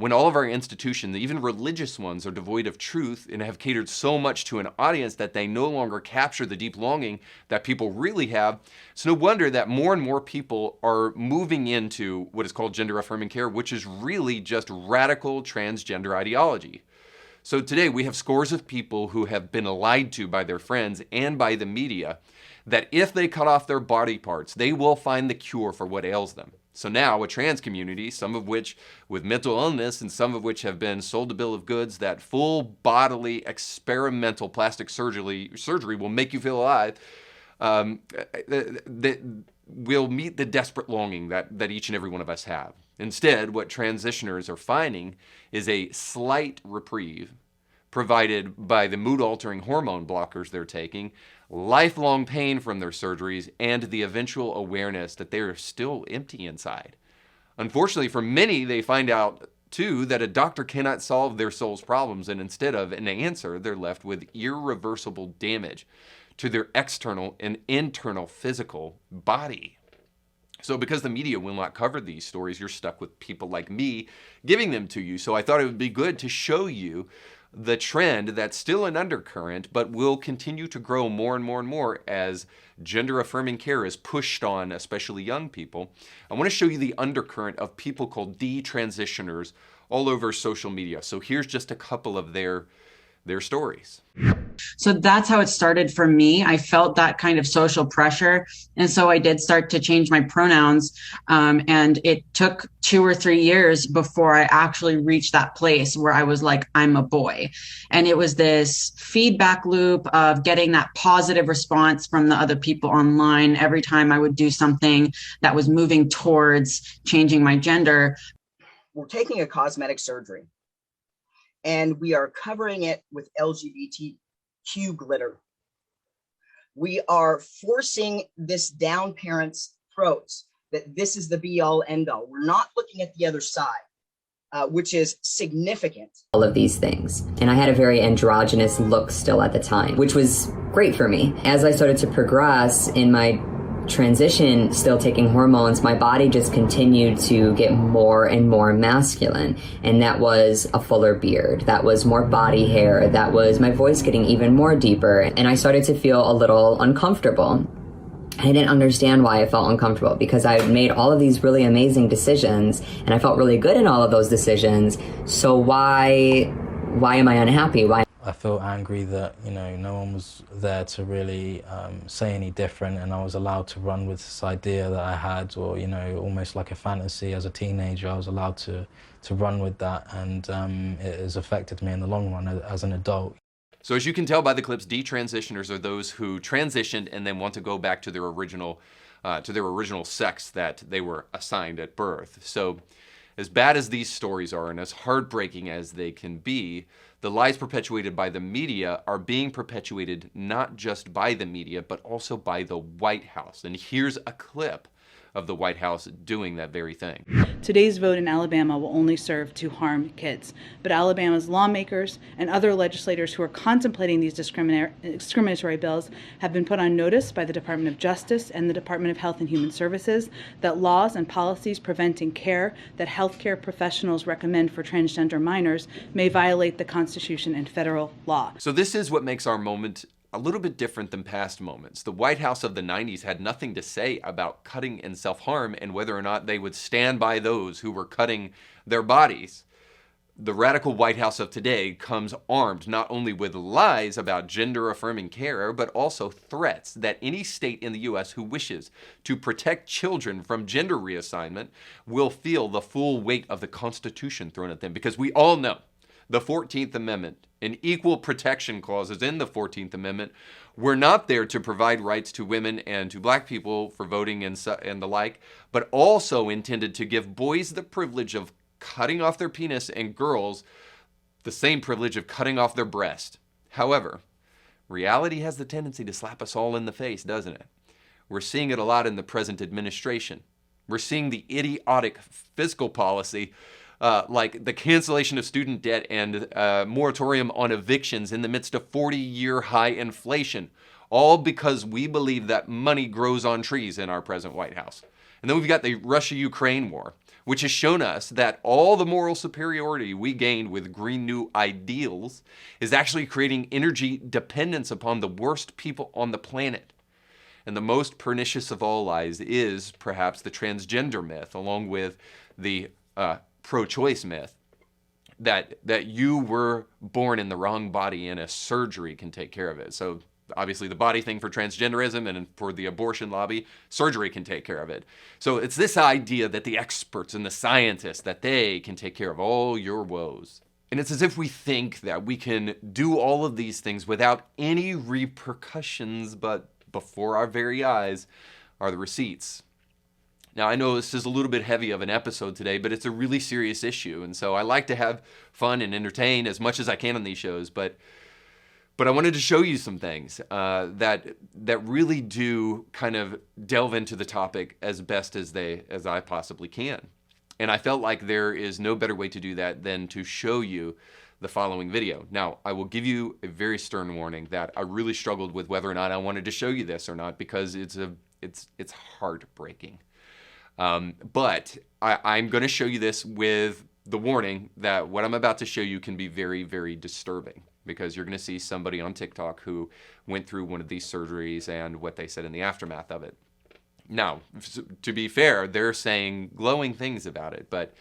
when all of our institutions, even religious ones, are devoid of truth and have catered so much to an audience that they no longer capture the deep longing that people really have, it's no wonder that more and more people are moving into what is called gender-affirming care, which is really just radical transgender ideology. So today we have scores of people who have been lied to by their friends and by the media that if they cut off their body parts, they will find the cure for what ails them. So now a trans community, some of which with mental illness and some of which have been sold a bill of goods that full bodily experimental plastic surgery will make you feel alive, that will meet the desperate longing that each and every one of us have. Instead, what transitioners are finding is a slight reprieve provided by the mood-altering hormone blockers they're taking, lifelong pain from their surgeries, and the eventual awareness that they are still empty inside. Unfortunately, for many, they find out, too, that a doctor cannot solve their soul's problems, and instead of an answer, they're left with irreversible damage to their external and internal physical body. So because the media will not cover these stories, you're stuck with people like me giving them to you. So I thought it would be good to show you the trend that's still an undercurrent, but will continue to grow more and more and more as gender-affirming care is pushed on, especially young people. I want to show you the undercurrent of people called detransitioners all over social media. So here's just a couple of their stories. So that's how it started for me. I felt that kind of social pressure. And so I did start to change my pronouns. And it took 2 or 3 years before I actually reached that place where I was like, I'm a boy. And it was this feedback loop of getting that positive response from the other people online every time I would do something that was moving towards changing my gender. We're taking a cosmetic surgery, and we are covering it with LGBTQ glitter. We are forcing this down parents' throats that this is the be-all, end-all. We're not looking at the other side, which is significant. All of these things. And I had a very androgynous look still at the time, which was great for me. As I started to progress in my transition, still taking hormones, my body just continued to get more and more masculine. And that was a fuller beard. That was more body hair. That was my voice getting even more deeper. And I started to feel a little uncomfortable. I didn't understand why I felt uncomfortable, because I made all of these really amazing decisions and I felt really good in all of those decisions. So why am I unhappy? Why? I felt angry that, no one was there to really say any different, and I was allowed to run with this idea that I had, or, almost like a fantasy as a teenager. I was allowed to run with that, and it has affected me in the long run as an adult. So as you can tell by the clips, detransitioners are those who transitioned and then want to go back to their original sex that they were assigned at birth. So as bad as these stories are and as heartbreaking as they can be, the lies perpetuated by the media are being perpetuated not just by the media, but also by the White House. And here's a clip of the White House doing that very thing. Today's vote in Alabama will only serve to harm kids, but Alabama's lawmakers and other legislators who are contemplating these discriminatory bills have been put on notice by the Department of Justice and the Department of Health and Human Services that laws and policies preventing care that healthcare professionals recommend for transgender minors may violate the Constitution and federal law. So this is what makes our moment a little bit different than past moments. The White House of the 90s had nothing to say about cutting and self-harm and whether or not they would stand by those who were cutting their bodies. The radical White House of today comes armed not only with lies about gender-affirming care, but also threats that any state in the U.S. who wishes to protect children from gender reassignment will feel the full weight of the Constitution thrown at them, because we all know the 14th Amendment and equal protection clauses in the 14th Amendment were not there to provide rights to women and to black people for voting and the like, but also intended to give boys the privilege of cutting off their penis and girls the same privilege of cutting off their breast. However, reality has the tendency to slap us all in the face, doesn't it? We're seeing it a lot in the present administration. We're seeing the idiotic fiscal policy like the cancellation of student debt and moratorium on evictions in the midst of 40-year high inflation, all because we believe that money grows on trees in our present White House. And then we've got the Russia-Ukraine war, which has shown us that all the moral superiority we gained with green new ideals is actually creating energy dependence upon the worst people on the planet. And the most pernicious of all lies is perhaps the transgender myth, along with the pro-choice myth, that you were born in the wrong body and a surgery can take care of it. So obviously the body thing for transgenderism, and for the abortion lobby, surgery can take care of it. So it's this idea that the experts and the scientists, that they can take care of all your woes. And it's as if we think that we can do all of these things without any repercussions, but before our very eyes are the receipts. Now, I know this is a little bit heavy of an episode today, but it's a really serious issue. And so I like to have fun and entertain as much as I can on these shows. But I wanted to show you some things that really do kind of delve into the topic as best as I possibly can. And I felt like there is no better way to do that than to show you the following video. Now, I will give you a very stern warning that I really struggled with whether or not I wanted to show you this or not, because it's heartbreaking. But I'm going to show you this with the warning that what I'm about to show you can be very, very disturbing, because you're going to see somebody on TikTok who went through one of these surgeries and what they said in the aftermath of it. Now, to be fair, they're saying glowing things about it, but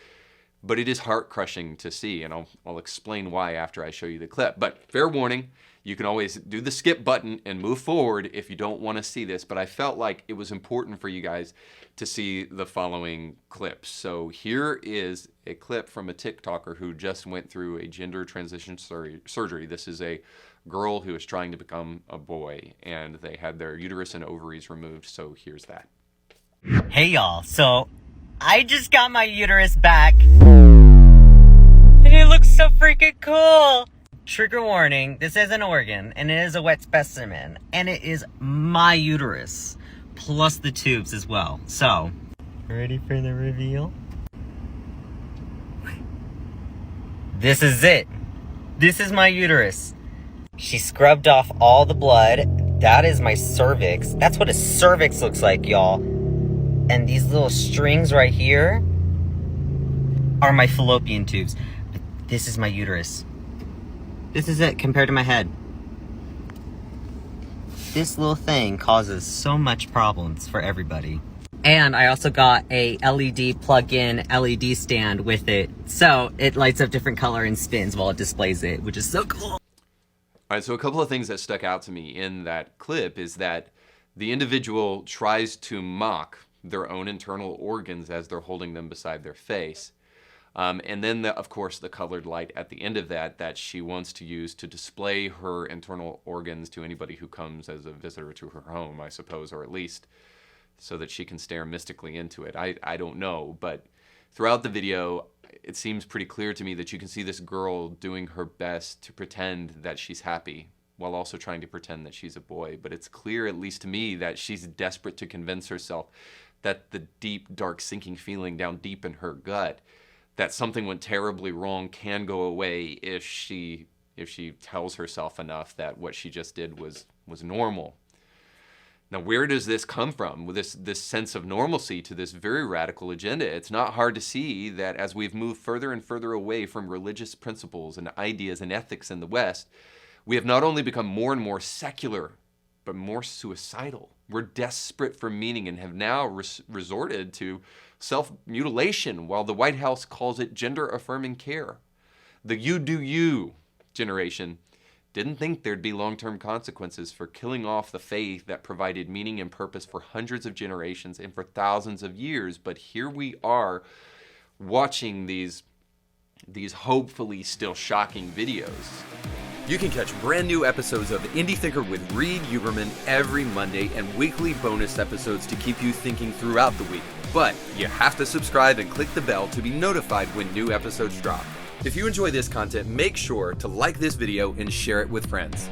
it is heart-crushing to see, and I'll explain why after I show you the clip. But fair warning, you can always do the skip button and move forward if you don't want to see this, but I felt like it was important for you guys to see the following clips. So here is a clip from a TikToker who just went through a gender transition surgery. This is a girl who is trying to become a boy, and they had their uterus and ovaries removed, so here's that. Hey y'all, so I just got my uterus back, and it looks so freaking cool. Trigger warning, this is an organ, and it is a wet specimen, and it is my uterus, plus the tubes as well. So, ready for the reveal? This is it. This is my uterus. She scrubbed off all the blood. That is my cervix. That's what a cervix looks like, y'all. And these little strings right here are my fallopian tubes. But this is my uterus. This is it compared to my head. This little thing causes so much problems for everybody. And I also got a LED plug-in LED stand with it. So it lights up different color and spins while it displays it, which is so cool. All right, so a couple of things that stuck out to me in that clip is that the individual tries to mock their own internal organs as they're holding them beside their face. And then, of course, the colored light at the end of that she wants to use to display her internal organs to anybody who comes as a visitor to her home, I suppose, or at least so that she can stare mystically into it. I don't know, but throughout the video, it seems pretty clear to me that you can see this girl doing her best to pretend that she's happy while also trying to pretend that she's a boy. But it's clear, at least to me, that she's desperate to convince herself that the deep, dark, sinking feeling down deep in her gut that something went terribly wrong can go away if she tells herself enough that what she just did was normal. Now, where does this come from, with this sense of normalcy to this very radical agenda? It's not hard to see that as we've moved further and further away from religious principles and ideas and ethics in the West, we have not only become more and more secular, but more suicidal. We're desperate for meaning and have now resorted to self-mutilation, while the White House calls it gender-affirming care. The you do you generation didn't think there'd be long-term consequences for killing off the faith that provided meaning and purpose for hundreds of generations and for thousands of years. But here we are watching these hopefully still shocking videos. You can catch brand new episodes of Indie Thinker with Reed Huberman every Monday, and weekly bonus episodes to keep you thinking throughout the week. But you have to subscribe and click the bell to be notified when new episodes drop. If you enjoy this content, make sure to like this video and share it with friends.